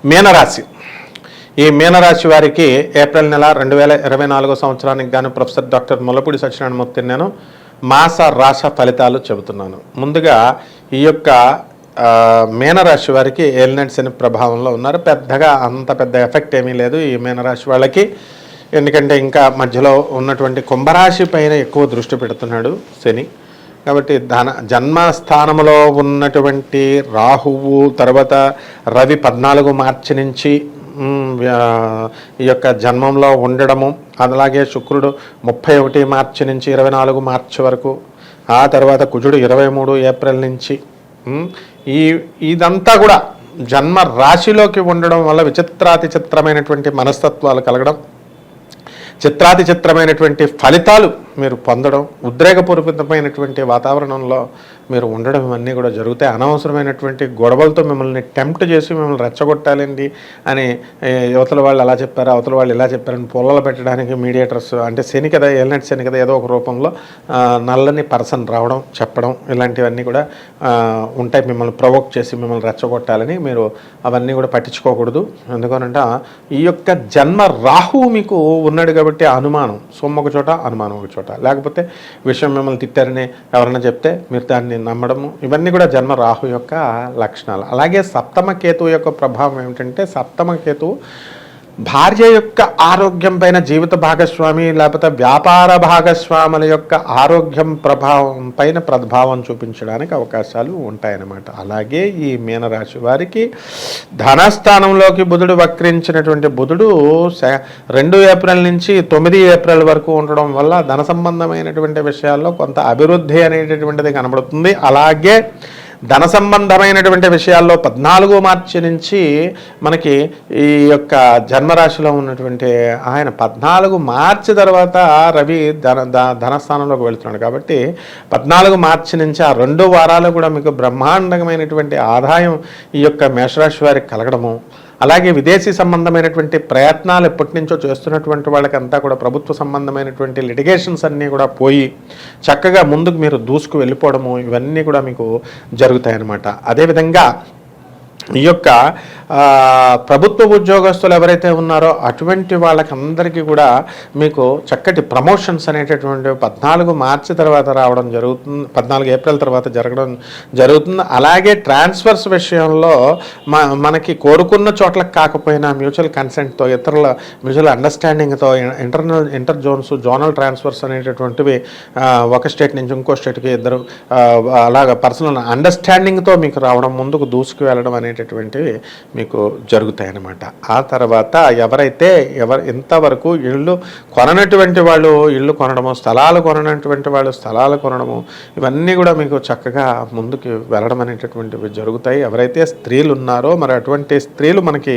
మీనరాశి. ఈ మీనరాశి వారికి ఏప్రిల్ నెల 2024 సంవత్సరానికి గాను ప్రొఫెసర్ డాక్టర్ ముల్లపూడి సత్యనారాయణమూర్తి నేను మాస రాశ ఫలితాలు చెబుతున్నాను. ముందుగా ఈ యొక్క మీనరాశి వారికి ఏలినాటి శని ప్రభావంలో ఉన్నారు. పెద్దగా అంత పెద్ద ఎఫెక్ట్ ఏమీ లేదు ఈ మీనరాశి వాళ్ళకి. ఎందుకంటే ఇంకా మధ్యలో ఉన్నటువంటి కుంభరాశి పైన ఎక్కువ దృష్టి పెడుతున్నాడు శని. కాబట్టి జన్మస్థానంలో ఉన్నటువంటి రాహువు, తర్వాత రవి 14 మార్చి నుంచి ఈ యొక్క జన్మంలో ఉండడము, అలాగే శుక్రుడు 31 మార్చి నుంచి 24 మార్చి వరకు, ఆ తర్వాత కుజుడు 23 ఏప్రిల్ నుంచి, ఇదంతా కూడా జన్మ రాశిలోకి ఉండడం వల్ల విచిత్రమైనటువంటి మనస్తత్వాలు కలగడం, చిత్రమైనటువంటి ఫలితాలు మీరు పొందడం, ఉద్రేకపూరితమైనటువంటి వాతావరణంలో మీరు ఉండడం, ఇవన్నీ కూడా జరుగుతాయి. అనవసరమైనటువంటి గొడవలతో మిమ్మల్ని టెంప్ట్ చేసి మిమ్మల్ని రెచ్చగొట్టాలండి అని యువతల వాళ్ళు అలా చెప్పారు, అవతల వాళ్ళు ఇలా చెప్పారని పొల్లలు పెట్టడానికి మీడియేటర్స్, అంటే శని కదా, ఏలినాటి శని కదా, ఏదో ఒక రూపంలో నల్లని పర్సన్ రావడం, చెప్పడం, ఇలాంటివన్నీ కూడా ఉంటాయి. మిమ్మల్ని ప్రొవోక్ చేసి మిమ్మల్ని రెచ్చగొట్టాలని మీరు అవన్నీ కూడా పట్టించుకోకూడదు. ఎందుకనంటే ఈ యొక్క జన్మ రాహువు మీకు ఉన్నాడు కాబట్టి అనుమానం సొమ్ము ఒక చోట, అనుమానం ఒక చోట, లేకపోతే విషయం మిమ్మల్ని తిట్టారని ఎవరైనా చెప్తే మీరు దాన్ని నమ్మడము, ఇవన్నీ కూడా జన్మ రాహు యొక్క లక్షణాలు. అలాగే సప్తమ కేతువు యొక్క ప్రభావం ఏమిటంటే, సప్తమ కేతువు భార్య యొక్క ఆరోగ్యం పైన, జీవిత భాగస్వామి లేకపోతే వ్యాపార భాగస్వాముల యొక్క ఆరోగ్యం ప్రభావం చూపించడానికి అవకాశాలు ఉంటాయన్నమాట. అలాగే ఈ మీనరాశి వారికి ధనస్థానంలోకి బుధుడు వక్రించినటువంటి బుధుడు 2 ఏప్రిల్ నుంచి 9 ఏప్రిల్ వరకు ఉండడం వల్ల ధన సంబంధమైనటువంటి విషయాల్లో కొంత అభివృద్ధి అనేటటువంటిది కనబడుతుంది. అలాగే ధన సంబంధమైనటువంటి విషయాల్లో 14 మార్చి నుంచి మనకి ఈ యొక్క జన్మరాశిలో ఉన్నటువంటి ఆయన 14 మార్చి తర్వాత రవి ధనస్థానంలోకి వెళుతున్నాడు. కాబట్టి 14 మార్చి నుంచి ఆ 2 వారాలు కూడా మీకు బ్రహ్మాండమైనటువంటి ఆదాయం ఈ యొక్క మేషరాశి వారికి కలగడము, అలాగే విదేశీ సంబంధమైనటువంటి ప్రయత్నాలు ఎప్పటి నుంచో చేస్తున్నటువంటి వాళ్ళకంతా కూడా ప్రభుత్వ సంబంధమైనటువంటి లిటిగేషన్స్ అన్నీ కూడా పోయి చక్కగా ముందుకు మీరు దూసుకు వెళ్ళిపోవడము, ఇవన్నీ కూడా మీకు జరుగుతాయన్నమాట. అదేవిధంగా ఈ యొక్క ప్రభుత్వ ఉద్యోగస్తులు ఎవరైతే ఉన్నారో అటువంటి వాళ్ళకందరికీ కూడా మీకు చక్కటి ప్రమోషన్స్ అనేటటువంటి 14 మార్చి తర్వాత రావడం జరుగుతుంది, 14 ఏప్రిల్ తర్వాత జరగడం జరుగుతుంది. అలాగే ట్రాన్స్ఫర్స్ విషయంలో మనకి కోరుకున్న చోట్లకు కాకపోయినా మ్యూచువల్ కన్సెంట్తో, ఇతరుల మ్యూచువల్ అండర్స్టాండింగ్తో ఇంటర్ జోనల్ ట్రాన్స్ఫర్స్ అనేటటువంటివి ఒక స్టేట్ నుంచి ఇంకో స్టేట్కి ఇద్దరు అలాగ పర్సనల్ అండర్స్టాండింగ్తో మీకు రావడం, ముందుకు దూసుకు వెళ్ళడం అనేటటువంటివి మీకు జరుగుతాయన్నమాట. ఆ తర్వాత ఎవరైతే ఇంతవరకు ఇళ్ళు కొననటువంటి వాళ్ళు ఇళ్ళు కొనడము, స్థలాలు కొననటువంటి వాళ్ళు స్థలాలు కొనడము, ఇవన్నీ కూడా మీకు చక్కగా ముందుకు వెళ్ళడం అనేటటువంటివి జరుగుతాయి. ఎవరైతే స్త్రీలు ఉన్నారో మరి అటువంటి స్త్రీలు మనకి